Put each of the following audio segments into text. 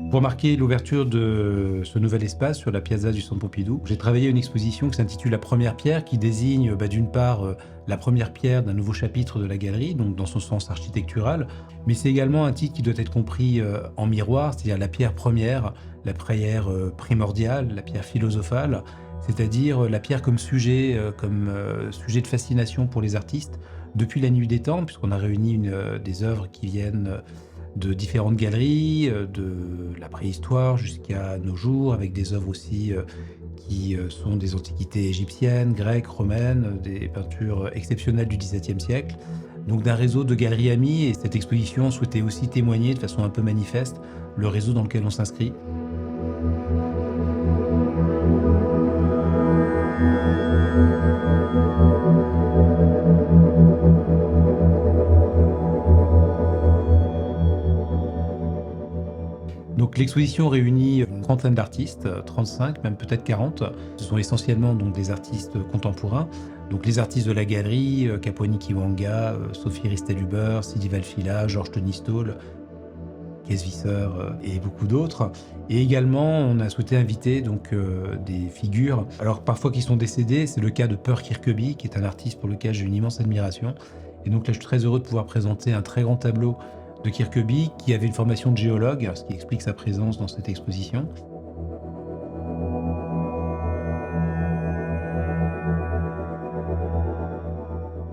Pour marquer l'ouverture de ce nouvel espace sur la piazza du Centre Pompidou, j'ai travaillé à une exposition qui s'intitule La Première Pierre, qui désigne d'une part la première pierre d'un nouveau chapitre de la galerie, donc dans son sens architectural, mais c'est également un titre qui doit être compris en miroir, c'est-à-dire la pierre première, la pierre primordiale, la pierre philosophale, c'est-à-dire la pierre comme sujet sujet de fascination pour les artistes depuis la nuit des temps, puisqu'on a réuni des œuvres qui viennent de différentes galeries, de la préhistoire jusqu'à nos jours, avec des œuvres aussi qui sont des antiquités égyptiennes, grecques, romaines, des peintures exceptionnelles du XVIIe siècle. Donc d'un réseau de galeries amies, et cette exposition souhaitait aussi témoigner de façon un peu manifeste le réseau dans lequel on s'inscrit. Donc l'exposition réunit une trentaine d'artistes, 35, même peut-être 40. Ce sont essentiellement donc des artistes contemporains. Donc les artistes de la galerie, Capuani Kiwanga, Sophie Ristel-Huber, Sidi Valfila, Georges Tenistal, Kees Visser et beaucoup d'autres. Et également, on a souhaité inviter des figures, alors parfois qui sont décédées. C'est le cas de Per Kirkeby, qui est un artiste pour lequel j'ai une immense admiration. Et donc là, je suis très heureux de pouvoir présenter un très grand tableau de Kirkeby, qui avait une formation de géologue, ce qui explique sa présence dans cette exposition.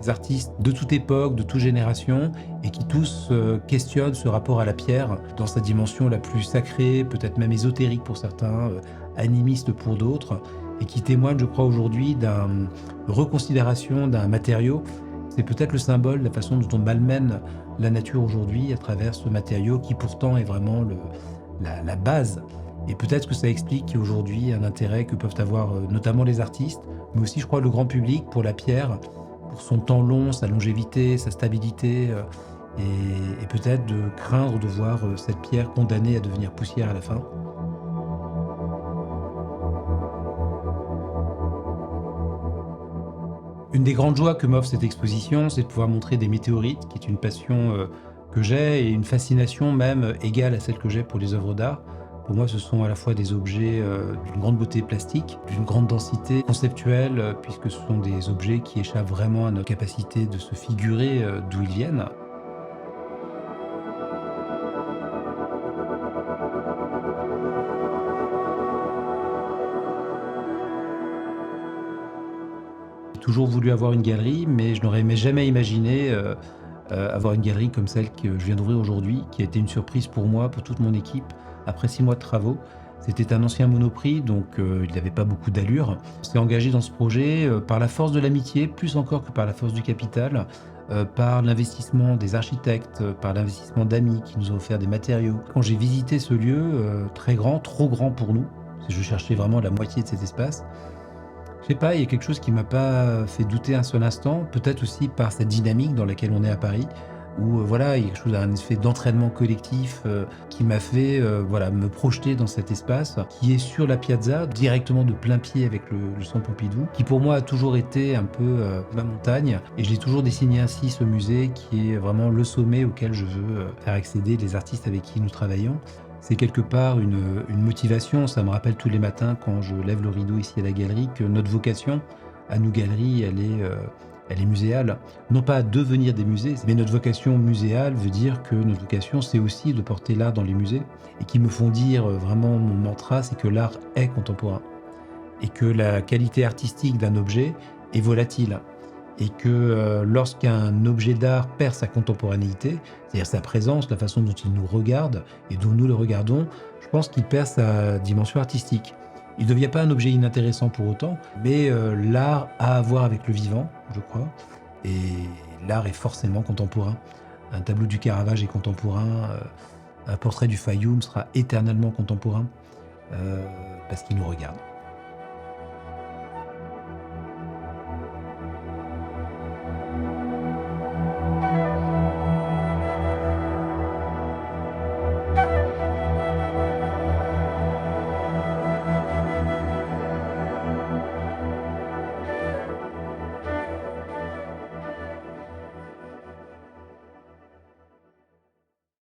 Des artistes de toute époque, de toute génération, et qui tous questionnent ce rapport à la pierre dans sa dimension la plus sacrée, peut-être même ésotérique pour certains, animiste pour d'autres, et qui témoignent, je crois, aujourd'hui d'une reconsidération d'un matériau. C'est peut-être le symbole de la façon dont on malmène la nature aujourd'hui à travers ce matériau qui pourtant est vraiment la base. Et peut-être que ça explique aujourd'hui un intérêt que peuvent avoir notamment les artistes, mais aussi, je crois, le grand public pour la pierre, pour son temps long, sa longévité, sa stabilité, et peut-être de craindre de voir cette pierre condamnée à devenir poussière à la fin. Une des grandes joies que m'offre cette exposition, c'est de pouvoir montrer des météorites, qui est une passion que j'ai, et une fascination même égale à celle que j'ai pour les œuvres d'art. Pour moi, ce sont à la fois des objets d'une grande beauté plastique, d'une grande densité conceptuelle, puisque ce sont des objets qui échappent vraiment à notre capacité de se figurer d'où ils viennent. J'ai toujours voulu avoir une galerie, mais je n'aurais jamais imaginé avoir une galerie comme celle que je viens d'ouvrir aujourd'hui, qui a été une surprise pour moi, pour toute mon équipe, après 6 mois de travaux. C'était un ancien Monoprix, donc il n'avait pas beaucoup d'allure. On s'est engagé dans ce projet par la force de l'amitié, plus encore que par la force du capital, par l'investissement des architectes, par l'investissement d'amis qui nous ont offert des matériaux. Quand j'ai visité ce lieu très grand, trop grand pour nous, parce que je cherchais vraiment la moitié de cet espace, je sais pas, il y a quelque chose qui m'a pas fait douter un seul instant, peut-être aussi par cette dynamique dans laquelle on est à Paris, où voilà, il y a quelque chose, un effet d'entraînement collectif qui m'a fait voilà, me projeter dans cet espace qui est sur la piazza, directement de plein pied avec le Centre Pompidou, qui pour moi a toujours été un peu ma montagne, et j'ai toujours dessiné ainsi ce musée qui est vraiment le sommet auquel je veux faire accéder les artistes avec qui nous travaillons. C'est quelque part une motivation, ça me rappelle tous les matins quand je lève le rideau ici à la galerie que notre vocation, à nous galeries, elle est muséale. Non pas à devenir des musées, mais notre vocation muséale veut dire que notre vocation, c'est aussi de porter l'art dans les musées, et qui me font dire vraiment mon mantra, c'est que l'art est contemporain, et que la qualité artistique d'un objet est volatile. Et que lorsqu'un objet d'art perd sa contemporanéité, c'est-à-dire sa présence, la façon dont il nous regarde et dont nous le regardons, je pense qu'il perd sa dimension artistique. Il ne devient pas un objet inintéressant pour autant, mais l'art a à voir avec le vivant, je crois, et l'art est forcément contemporain. Un tableau du Caravage est contemporain, un portrait du Fayoum sera éternellement contemporain, parce qu'il nous regarde.